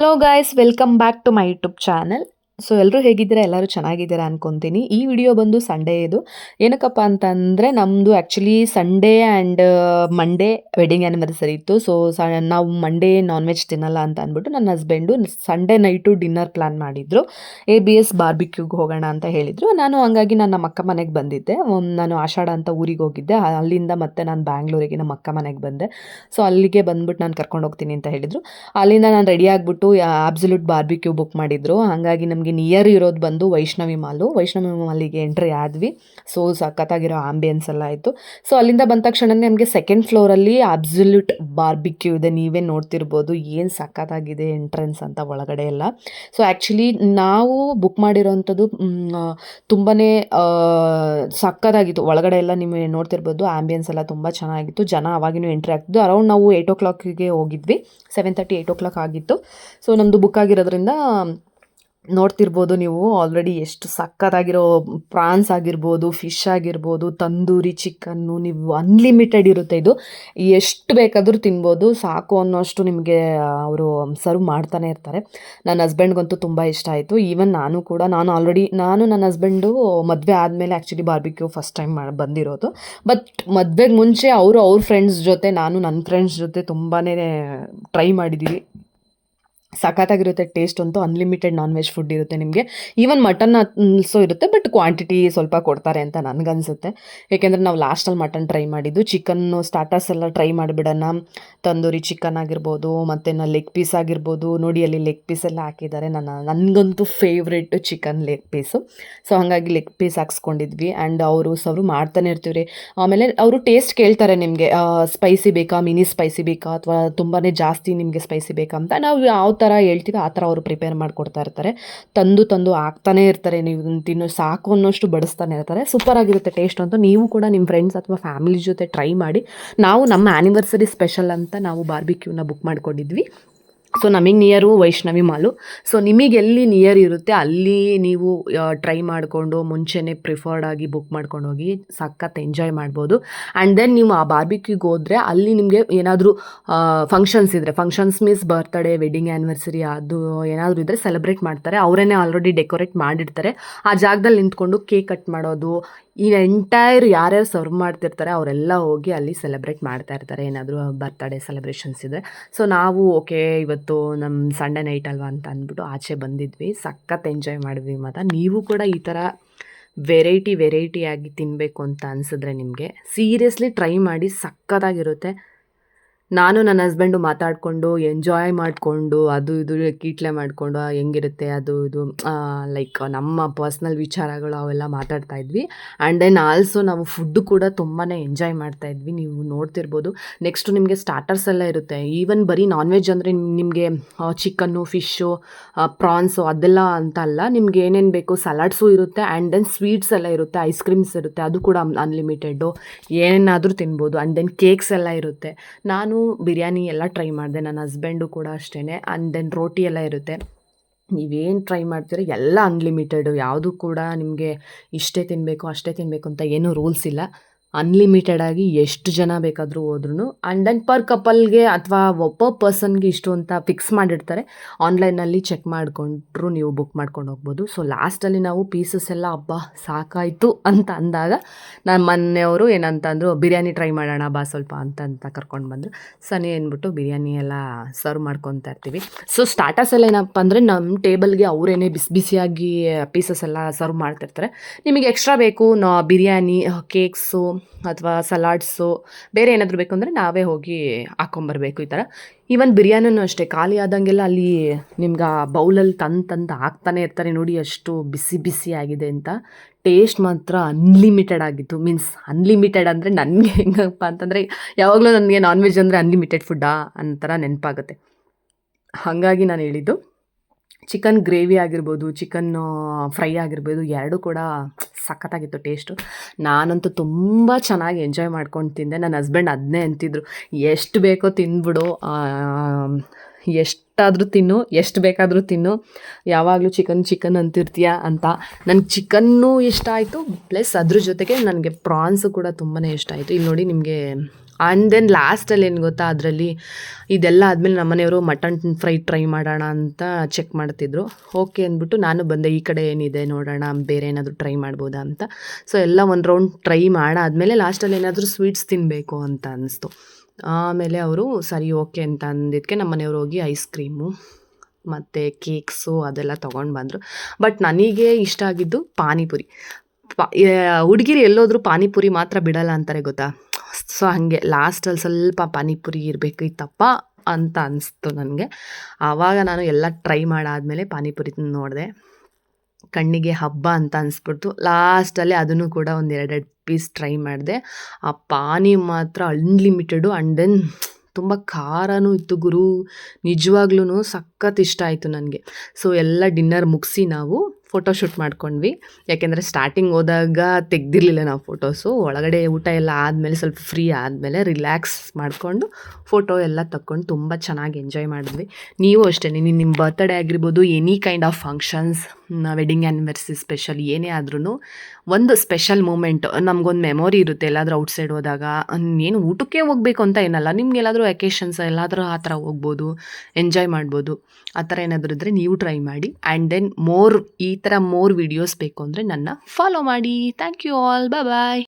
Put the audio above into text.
Hello guys, welcome back to my YouTube channel. So ಎಲ್ಲರೂ ಹೇಗಿದ್ದೀರಾ? ಎಲ್ಲರೂ ಚೆನ್ನಾಗಿದ್ದೀರಾ ಅನ್ಕೊತೀನಿ. ಈ ವಿಡಿಯೋ ಬಂದು ಸಂಡೇ ಇದು. ಏನಕ್ಕಪ್ಪ ಅಂತಂದರೆ ನಮ್ಮದು actually Sunday and Monday wedding anniversary ಇತ್ತು. ಸೊ ನಾವು ಮಂಡೇ ನಾನ್ ವೆಜ್ ತಿನ್ನಲ್ಲ ಅಂತ ಅಂದ್ಬಿಟ್ಟು ನನ್ನ husband Sunday night dinner plan ಮಾಡಿದ್ರು. ABS ಬಾರ್ಬಿಕ್ಯೂಗೆ ಹೋಗೋಣ ಅಂತ ಹೇಳಿದರು. ನಾನು ಹಂಗಾಗಿ ನಾನು ನಮ್ಮ ಅಕ್ಕ ಮನೆಗೆ ಬಂದಿದ್ದೆ. ನಾನು ಆಷಾಢ ಅಂತ ಊರಿಗೆ ಹೋಗಿದ್ದೆ. ಅಲ್ಲಿಂದ ಮತ್ತೆ ನಾನು ಬ್ಯಾಂಗ್ಳೂರಿಗೆ ನಮ್ಮ ಅಕ್ಕ ಮನೆಗೆ ಬಂದೆ. ಸೊ ಅಲ್ಲಿಗೆ ಬಂದ್ಬಿಟ್ಟು ನಾನು ಕರ್ಕೊಂಡು ಹೋಗ್ತೀನಿ ಅಂತ ಹೇಳಿದರು. ಅಲ್ಲಿಂದ ನಾನು ರೆಡಿ ಆಗಿಬಿಟ್ಟು ಆಬ್ಸಲ್ಯೂಟ್ ಬಾರ್ಬಿಕ್ಯೂ ಬುಕ್ ಮಾಡಿದ್ರು. ಹಾಗಾಗಿ ನಮಗೆ ನಿಯರ್ ಇರೋದು ಬಂದು ವೈಷ್ಣವಿ ಮಾಲಿಗೆ ಎಂಟ್ರಿ ಆದ್ವಿ. ಸೊ ಸಖತ್ತಾಗಿರೋ ಆಂಬಿಯನ್ಸ್ ಎಲ್ಲ ಆಯಿತು. ಸೊ ಅಲ್ಲಿಂದ ಬಂದ ತಕ್ಷಣ ನಮಗೆ ಸೆಕೆಂಡ್ ಫ್ಲೋರಲ್ಲಿ ಆಬ್ಸಲ್ಯೂಟ್ ಬಾರ್ಬಿಕ್ಯೂ ಇದೆ. ನೀವೇ ನೋಡ್ತಿರ್ಬೋದು ಏನು ಸಖತ್ತಾಗಿದೆ ಎಂಟ್ರೆನ್ಸ್ ಅಂತ ಒಳಗಡೆ ಎಲ್ಲ. ಸೊ ಆ್ಯಕ್ಚುಲಿ ನಾವು ಬುಕ್ ಮಾಡಿರೋವಂಥದ್ದು ತುಂಬಾ ಸಖತ್ತಾಗಿತ್ತು. ಒಳಗಡೆ ಎಲ್ಲ ನೀವು ನೋಡ್ತಿರ್ಬೋದು, ಆಂಬಿಯನ್ಸ್ ಎಲ್ಲ ತುಂಬ ಚೆನ್ನಾಗಿತ್ತು. ಜನ ಅವಾಗಿನೂ ಎಂಟ್ರಿ ಆಗ್ತಿದ್ದು. ಅರೌಂಡ್ ನಾವು 8 o'clock ಹೋಗಿದ್ವಿ. 7:30 8 o'clock ಆಗಿತ್ತು. ಸೊ ನಮ್ಮದು ಬುಕ್ ಆಗಿರೋದ್ರಿಂದ ನೋಡ್ತಿರ್ಬೋದು ನೀವು ಆಲ್ರೆಡಿ ಎಷ್ಟು ಸಖತ್ತಾಗಿರೋ ಪ್ರಾನ್ಸ್ ಆಗಿರ್ಬೋದು, ಫಿಶ್ ಆಗಿರ್ಬೋದು, ತಂದೂರಿ ಚಿಕನ್ನು, ನೀವು ಅನ್ಲಿಮಿಟೆಡ್ ಇರುತ್ತೆ. ಇದು ಎಷ್ಟು ಬೇಕಾದರೂ ತಿನ್ಬೋದು, ಸಾಕು ಅನ್ನೋಷ್ಟು ನಿಮಗೆ ಅವರು ಸರ್ವ್ ಮಾಡ್ತಾನೆ ಇರ್ತಾರೆ. ನನ್ನ ಹಸ್ಬೆಂಡ್ಗಂತೂ ತುಂಬ ಇಷ್ಟ ಆಯಿತು. ಈವನ್ ನಾನು ನನ್ನ ಹಸ್ಬೆಂಡು ಮದುವೆ ಆದಮೇಲೆ ಆ್ಯಕ್ಚುಲಿ ಬಾರ್ಬಿಕ್ಯೂ ಫಸ್ಟ್ ಟೈಮ್ ಬಂದಿರೋದು. ಬಟ್ ಮದುವೆಗೆ ಮುಂಚೆ ಅವ್ರ ಫ್ರೆಂಡ್ಸ್ ಜೊತೆ, ನಾನು ನನ್ನ ಫ್ರೆಂಡ್ಸ್ ಜೊತೆ ತುಂಬಾ ಟ್ರೈ ಮಾಡಿದ್ದೀವಿ. ಸಖತ್ತಾಗಿರುತ್ತೆ ಟೇಸ್ಟ್ ಅಂತೂ. ಅನ್ಲಿಮಿಟೆಡ್ ನಾನ್ ವೆಜ್ ಫುಡ್ ಇರುತ್ತೆ ನಿಮಗೆ. ಈವನ್ ಮಟನ್ ಆಲ್ಸೋ ಇರುತ್ತೆ, ಬಟ್ ಕ್ವಾಂಟಿಟಿ ಸ್ವಲ್ಪ ಕೊಡ್ತಾರೆ ಅಂತ ನನಗನ್ಸುತ್ತೆ. ಏಕೆಂದರೆ ನಾವು ಲಾಸ್ಟಲ್ಲಿ ಮಟನ್ ಟ್ರೈ ಮಾಡಿದ್ದು. ಚಿಕನ್ನು ಸ್ಟಾರ್ಟರ್ಸ್ ಎಲ್ಲ ಟ್ರೈ ಮಾಡಿಬಿಡೋಣ. ತಂದೂರಿ ಚಿಕನ್ ಆಗಿರ್ಬೋದು, ಮತ್ತು ಲೆಗ್ ಪೀಸ್ ಆಗಿರ್ಬೋದು. ನೋಡಿ ಅಲ್ಲಿ ಲೆಗ್ ಪೀಸ್ ಎಲ್ಲ ಹಾಕಿದ್ದಾರೆ. ನನಗಂತೂ favourite chicken leg piece. So ಹಾಗಾಗಿ ಲೆಗ್ ಪೀಸ್ ಹಾಕ್ಸ್ಕೊಂಡಿದ್ವಿ. ಆ್ಯಂಡ್ ಅವರು ಸರ್ವ್ ಮಾಡ್ತಾನೆ ಇರ್ತೀವಿ ರೀ. ಆಮೇಲೆ ಅವರು ಟೇಸ್ಟ್ ಕೇಳ್ತಾರೆ ನಿಮಗೆ, ಸ್ಪೈಸಿ ಬೇಕಾ, ಮಿನಿ ಸ್ಪೈಸಿ ಬೇಕಾ, ಅಥವಾ ತುಂಬಾ ಜಾಸ್ತಿ ನಿಮಗೆ ಸ್ಪೈಸಿ ಬೇಕಾ ಅಂತ. ನಾವು ಯಾವ ಥರ ಹೇಳ್ತೀವಿ ಆ ಥರ ಅವರು ಪ್ರಿಪೇರ್ ಮಾಡಿಕೊಡ್ತಾ ಇರ್ತಾರೆ. ತಂದು ಹಾಕ್ತಾನೆ ಇರ್ತಾರೆ. ನೀವು ತಿನ್ನೋ ಸಾಕು ಅನ್ನೋಷ್ಟು ಬಡಿಸ್ತಾನೆ ಇರ್ತಾರೆ. ಸೂಪರಾಗಿರುತ್ತೆ ಟೇಸ್ಟ್ ಅಂತೂ. ನೀವು ಕೂಡ ನಿಮ್ಮ ಫ್ರೆಂಡ್ಸ್ ಅಥವಾ ಫ್ಯಾಮಿಲಿ ಜೊತೆ ಟ್ರೈ ಮಾಡಿ. ನಾವು ನಮ್ಮ ಆ್ಯನಿವರ್ಸರಿ ಸ್ಪೆಷಲ್ ಅಂತ ನಾವು ಬಾರ್ಬಿಕ್ಯೂನ ಬುಕ್ ಮಾಡ್ಕೊಂಡಿದ್ವಿ. ಸೊ ನಮಗೆ ನಿಯರು ವೈಷ್ಣವಿ ಮಾಲು. ಸೊ ನಿಮಗೆ ಎಲ್ಲಿ ನಿಯರ್ ಇರುತ್ತೆ ಅಲ್ಲಿ ನೀವು ಟ್ರೈ ಮಾಡಿಕೊಂಡು ಮುಂಚೆನೇ ಪ್ರಿಫರ್ಡ್ ಆಗಿ ಬುಕ್ ಮಾಡ್ಕೊಂಡು ಹೋಗಿ ಸಖತ್ ಎಂಜಾಯ್ ಮಾಡ್ಬೋದು. ಆ್ಯಂಡ್ ದೆನ್ ನೀವು ಆ ಬಾರ್ಬಿಕ್ಯೂಗೆ ಹೋದರೆ ಅಲ್ಲಿ ನಿಮಗೆ ಏನಾದರೂ ಫಂಕ್ಷನ್ಸ್ ಇದ್ದರೆ, functions means birthday, wedding anniversary, ಅದು ಏನಾದರೂ ಇದ್ದರೆ ಸೆಲೆಬ್ರೇಟ್ ಮಾಡ್ತಾರೆ. ಅವರೇ ಆಲ್ರೆಡಿ ಡೆಕೋರೇಟ್ ಮಾಡಿರ್ತಾರೆ. ಆ ಜಾಗದಲ್ಲಿ ನಿಂತ್ಕೊಂಡು ಕೇಕ್ ಕಟ್ ಮಾಡೋದು, ಈ ಎಂಟೈರ್ ಯಾರ್ಯಾರು ಸರ್ವ್ ಮಾಡ್ತಿರ್ತಾರೆ ಅವರೆಲ್ಲ ಹೋಗಿ ಅಲ್ಲಿ ಸೆಲೆಬ್ರೇಟ್ ಮಾಡ್ತಾ ಇರ್ತಾರೆ, ಏನಾದರೂ ಬರ್ತ್ಡೇ ಸೆಲೆಬ್ರೇಷನ್ಸ್ ಇದ್ದರೆ. ಸೊ ನಾವು ಓಕೆ ಇವತ್ತು ನಮ್ಮ ಸಂಡೇ ನೈಟ್ ಅಲ್ವಾ ಅಂತ ಅಂದ್ಬಿಟ್ಟು ಆಚೆ ಬಂದಿದ್ವಿ. ಸಖತ್ ಎಂಜಾಯ್ ಮಾಡಿದ್ವಿ. ಮತ್ತು ನೀವು ಕೂಡ ಈ ಥರ ವೆರೈಟಿಯಾಗಿ ತಿನ್ನಬೇಕು ಅಂತ ಅನಿಸಿದ್ರೆ ನಿಮಗೆ ಸೀರಿಯಸ್ಲಿ ಟ್ರೈ ಮಾಡಿ, ಸಖತ್ತಾಗಿರುತ್ತೆ. ನಾನು ನನ್ನ ಹಸ್ಬೆಂಡು ಮಾತಾಡಿಕೊಂಡು ಎಂಜಾಯ್ ಮಾಡಿಕೊಂಡು ಅದು ಇದು ಕೀಟ್ಲೆ ಮಾಡಿಕೊಂಡು ಹೆಂಗಿರುತ್ತೆ ಅದು ಇದು ಲೈಕ್ ನಮ್ಮ ಪರ್ಸ್ನಲ್ ವಿಚಾರಗಳು ಅವೆಲ್ಲ ಮಾತಾಡ್ತಾ ಇದ್ವಿ. ಆ್ಯಂಡ್ ದೆನ್ ಆಲ್ಸೋ ನಾವು ಫುಡ್ಡು ಕೂಡ ತುಂಬಾ ಎಂಜಾಯ್ ಮಾಡ್ತಾಯಿದ್ವಿ. ನೀವು ನೋಡ್ತಿರ್ಬೋದು. ನೆಕ್ಸ್ಟು ನಿಮಗೆ ಸ್ಟಾರ್ಟರ್ಸ್ ಎಲ್ಲ ಇರುತ್ತೆ. ಈವನ್ ಬರೀ ನಾನ್ ವೆಜ್ ಅಂದರೆ ನಿಮಗೆ ಚಿಕನ್ನು, ಫಿಶ್ಶು, ಪ್ರಾನ್ಸು ಅದೆಲ್ಲ ಅಂತ ಅಲ್ಲ. ನಿಮ್ಗೆ ಏನೇನು ಬೇಕು ಸಲಾಡ್ಸು ಇರುತ್ತೆ. ಆ್ಯಂಡ್ ದೆನ್ ಸ್ವೀಟ್ಸ್ ಎಲ್ಲ ಇರುತ್ತೆ, ಐಸ್ ಕ್ರೀಮ್ಸ್ ಇರುತ್ತೆ, ಅದು ಕೂಡ ಅನ್ಲಿಮಿಟೆಡ್ಡು, ಏನಾದರೂ ತಿನ್ಬೋದು. ಆ್ಯಂಡ್ ದೆನ್ ಕೇಕ್ಸ್ ಎಲ್ಲ ಇರುತ್ತೆ. ನಾನು ಬಿರಿಯಾನಿ ಎಲ್ಲ ಟ್ರೈ ಮಾಡಿದೆ, ನನ್ನ ಹಸ್ಬೆಂಡು ಕೂಡ ಅಷ್ಟೇ. ಆ್ಯಂಡ್ ದೆನ್ ರೋಟಿ ಎಲ್ಲ ಇರುತ್ತೆ. ನೀವೇನು ಟ್ರೈ ಮಾಡ್ತೀರೋ ಎಲ್ಲ ಅನ್ಲಿಮಿಟೆಡು. ಯಾವುದು ಕೂಡ ನಿಮಗೆ ಇಷ್ಟೇ ತಿನ್ನಬೇಕು ಅಷ್ಟೇ ತಿನ್ನಬೇಕು ಅಂತ ಏನೂ ರೂಲ್ಸ್ ಇಲ್ಲ. ಅನ್ಲಿಮಿಟೆಡಾಗಿ ಎಷ್ಟು ಜನ ಬೇಕಾದರೂ ಹೋದ್ರೂ. ಆ್ಯಂಡ್ ದೆನ್ ಪರ್ ಕಪಲ್ಗೆ ಅಥವಾ ಒಬ್ಬ ಪರ್ಸನ್ಗೆ ಇಷ್ಟು ಅಂತ ಫಿಕ್ಸ್ ಮಾಡಿರ್ತಾರೆ. ಆನ್ಲೈನಲ್ಲಿ ಚೆಕ್ ಮಾಡಿಕೊಂಡ್ರು ನೀವು ಬುಕ್ ಮಾಡ್ಕೊಂಡು ಹೋಗ್ಬೋದು. ಸೊ ಲಾಸ್ಟಲ್ಲಿ ನಾವು ಪೀಸಸ್ ಎಲ್ಲ ಸಾಕಾಯಿತು ಅಂತ ಅಂದಾಗ ನನ್ನ ಮನೆಯವರು ಏನಂತಂದರು, ಬಿರಿಯಾನಿ ಟ್ರೈ ಮಾಡೋಣ ಬಾ ಸ್ವಲ್ಪ ಅಂತ ಕರ್ಕೊಂಡು ಬಂದರು. ಸನಿ ಅಂದ್ಬಿಟ್ಟು ಬಿರಿಯಾನಿ ಎಲ್ಲ ಸರ್ವ್ ಮಾಡ್ಕೊತಾ ಇರ್ತೀವಿ. ಸೊ ಸ್ಟಾರ್ಟರ್ಸ್ ಎಲ್ಲ ಏನಪ್ಪ ಅಂದರೆ ನಮ್ಮ ಟೇಬಲ್ಗೆ ಅವರೇನೆ ಬಿಸಿಯಾಗಿ ಪೀಸಸ್ ಎಲ್ಲ ಸರ್ವ್ ಮಾಡ್ತಿರ್ತಾರೆ. ನಿಮಗೆ ಎಕ್ಸ್ಟ್ರಾ ಬೇಕು ಬಿರಿಯಾನಿ, ಕೇಕ್ಸು ಅಥವಾ ಸಲಾಡ್ಸು, ಬೇರೆ ಏನಾದರೂ ಬೇಕು ಅಂದರೆ ನಾವೇ ಹೋಗಿ ಹಾಕ್ಕೊಂಬರ್ಬೇಕು ಈ ಥರ. ಈವನ್ ಬಿರಿಯಾನಿನೂ ಅಷ್ಟೇ, ಖಾಲಿ ಆದಂಗೆಲ್ಲ ಅಲ್ಲಿ ನಿಮ್ಗೆ ಆ ಬೌಲಲ್ಲಿ ತಂದು ಹಾಕ್ತಾನೆ ಇರ್ತಾರೆ. ನೋಡಿ ಎಷ್ಟು ಬಿಸಿ ಆಗಿದೆ ಅಂತ. ಟೇಸ್ಟ್ ಮಾತ್ರ ಅನ್ಲಿಮಿಟೆಡ್ ಆಗಿತ್ತು. ಮೀನ್ಸ್ ಅನ್ಲಿಮಿಟೆಡ್ ಅಂದರೆ ನನಗೆ ಹೆಂಗಪ್ಪ ಅಂತಂದರೆ, ಯಾವಾಗಲೂ ನನಗೆ ನಾನ್ ವೆಜ್ ಅಂದರೆ ಅನ್ಲಿಮಿಟೆಡ್ ಫುಡ್ಡಾ ಅಂತರ ನೆನಪಾಗುತ್ತೆ. ಹಾಗಾಗಿ ನಾನು ಹೇಳಿದ್ದು. ಚಿಕನ್ ಗ್ರೇವಿ ಆಗಿರ್ಬೋದು, ಚಿಕನ್ ಫ್ರೈ ಆಗಿರ್ಬೋದು, ಎರಡೂ ಕೂಡ ಸಖತ್ತಾಗಿತ್ತು ಟೇಸ್ಟು. ನಾನಂತೂ ತುಂಬ ಚೆನ್ನಾಗಿ ಎಂಜಾಯ್ ಮಾಡ್ಕೊಂಡು ತಿಂದೆ. ನನ್ನ ಹಸ್ಬೆಂಡ್ ಅದನ್ನೇ ಅಂತಿದ್ರು, ಎಷ್ಟು ಬೇಕೋ ತಿಂದ್ಬಿಡು, ಎಷ್ಟಾದರೂ ತಿನ್ನು, ಎಷ್ಟು ಬೇಕಾದರೂ ತಿನ್ನು, ಯಾವಾಗಲೂ ಚಿಕನ್ ಅಂತಿರ್ತೀಯ ಅಂತ. ನನಗೆ ಚಿಕನ್ನೂ ಇಷ್ಟ ಆಯಿತು, ಪ್ಲಸ್ ಅದ್ರ ಜೊತೆಗೆ ನನಗೆ ಪ್ರಾನ್ಸು ಕೂಡ ತುಂಬಾ ಇಷ್ಟ ಆಯಿತು. ಇಲ್ಲಿ ನೋಡಿ ನಿಮಗೆ ಆ್ಯಂಡ್ ದೆನ್ ಲಾಸ್ಟಲ್ಲಿ ಏನು ಗೊತ್ತಾ, ಅದರಲ್ಲಿ ಇದೆಲ್ಲ ಆದಮೇಲೆ ನಮ್ಮನೆಯವರು ಮಟನ್ ಫ್ರೈ ಟ್ರೈ ಮಾಡೋಣ ಅಂತ ಚೆಕ್ ಮಾಡ್ತಿದ್ರು. ಓಕೆ ಅಂದ್ಬಿಟ್ಟು ನಾನು ಬಂದೆ, ಈ ಕಡೆ ಏನಿದೆ ನೋಡೋಣ, ಬೇರೆ ಏನಾದರೂ ಟ್ರೈ ಮಾಡ್ಬೋದಾ ಅಂತ. ಸೊ ಎಲ್ಲ ಒಂದು ರೌಂಡ್ ಟ್ರೈ ಮಾಡಾದಮೇಲೆ ಲಾಸ್ಟಲ್ಲಿ ಏನಾದರೂ ಸ್ವೀಟ್ಸ್ ತಿನ್ನಬೇಕು ಅಂತ ಅನ್ನಿಸ್ತು. ಆಮೇಲೆ ಅವರು ಸರಿ ಓಕೆ ಅಂತ ಅಂದಿದ್ದಕ್ಕೆ ನಮ್ಮ ಮನೆಯವ್ರು ಹೋಗಿ ಐಸ್ ಕ್ರೀಮು ಮತ್ತು ಕೇಕ್ಸು ಅದೆಲ್ಲ ತೊಗೊಂಡು ಬಂದರು. ಬಟ್ ನನಗೆ ಇಷ್ಟ ಆಗಿದ್ದು ಪಾನಿಪುರಿ. ಹುಡುಗಿರು ಎಲ್ಲೋದ್ರೂ ಪಾನಿಪುರಿ ಮಾತ್ರ ಬಿಡಲ್ಲ ಅಂತಾರೆ ಗೊತ್ತಾ. ಸೊ ಹಾಗೆ ಲಾಸ್ಟಲ್ಲಿ ಸ್ವಲ್ಪ ಪಾನಿಪುರಿ ಇರಬೇಕಿತ್ತಪ್ಪ ಅಂತ ಅನಿಸ್ತು ನನಗೆ. ಆವಾಗ ನಾನು ಎಲ್ಲ ಟ್ರೈ ಮಾಡಾದಮೇಲೆ ಪಾನಿಪುರಿ ನೋಡಿದೆ, ಕಣ್ಣಿಗೆ ಹಬ್ಬ ಅಂತ ಅನಿಸ್ಬಿಡ್ತು. ಲಾಸ್ಟಲ್ಲಿ ಅದನ್ನು ಕೂಡ ಒಂದು 2 ಪೀಸ್ ಟ್ರೈ ಮಾಡಿದೆ. ಆ ಪಾನಿ ಮಾತ್ರ ಅನ್ಲಿಮಿಟೆಡು. ಆ್ಯಂಡ್ ದೆನ್ ತುಂಬ ಖಾರನೂ ಇತ್ತು ಗುರು, ನಿಜವಾಗ್ಲೂ ಸಖತ್ ಇಷ್ಟ ಆಯಿತು ನನಗೆ. ಸೊ ಎಲ್ಲ ಡಿನ್ನರ್ ಮುಗಿಸಿ ನಾವು ಫೋಟೋಶೂಟ್ ಮಾಡ್ಕೊಂಡ್ವಿ. ಯಾಕೆಂದರೆ ಸ್ಟಾರ್ಟಿಂಗ್ ಹೋದಾಗ ತೆಗ್ದಿರಲಿಲ್ಲ ನಾವು ಫೋಟೋಸು. ಒಳಗಡೆ ಊಟ ಎಲ್ಲ ಆದಮೇಲೆ ಸ್ವಲ್ಪ ಫ್ರೀ ಆದಮೇಲೆ ರಿಲ್ಯಾಕ್ಸ್ ಮಾಡಿಕೊಂಡು ಫೋಟೋ ಎಲ್ಲ ತಕ್ಕೊಂಡು ತುಂಬ ಚೆನ್ನಾಗಿ ಎಂಜಾಯ್ ಮಾಡಿದ್ವಿ. ನೀವು ಅಷ್ಟೇ, ನಿಮ್ಮ ಬರ್ತ್ಡೇ ಆಗಿರ್ಬೋದು, any kind of functions, wedding anniversary special ಏನೇ ಆದ್ರೂ ಒಂದು ಸ್ಪೆಷಲ್ ಮೂಮೆಂಟ್, ನಮಗೊಂದು ಮೆಮೊರಿ ಇರುತ್ತೆ. ಎಲ್ಲಾದರೂ ಔಟ್ಸೈಡ್ ಹೋದಾಗ, ಏನು ಊಟಕ್ಕೆ ಹೋಗಬೇಕು ಅಂತ ಏನಲ್ಲ, ನಿಮ್ಗೆ ಎಲ್ಲಾದರೂ ವೆಕೇಷನ್ಸ್ ಎಲ್ಲಾದರೂ ಆ ಥರ ಹೋಗ್ಬೋದು, ಎಂಜಾಯ್ ಮಾಡ್ಬೋದು. ಆ ಥರ ಏನಾದರೂ ಇದ್ದರೆ ನೀವು ಟ್ರೈ ಮಾಡಿ. ಆ್ಯಂಡ್ ದೆನ್ ಈ ಥರ ಮೋರ್ ವೀಡಿಯೋಸ್ ಬೇಕು ಅಂದರೆ ನನ್ನ ಫಾಲೋ ಮಾಡಿ. Thank you all, bye.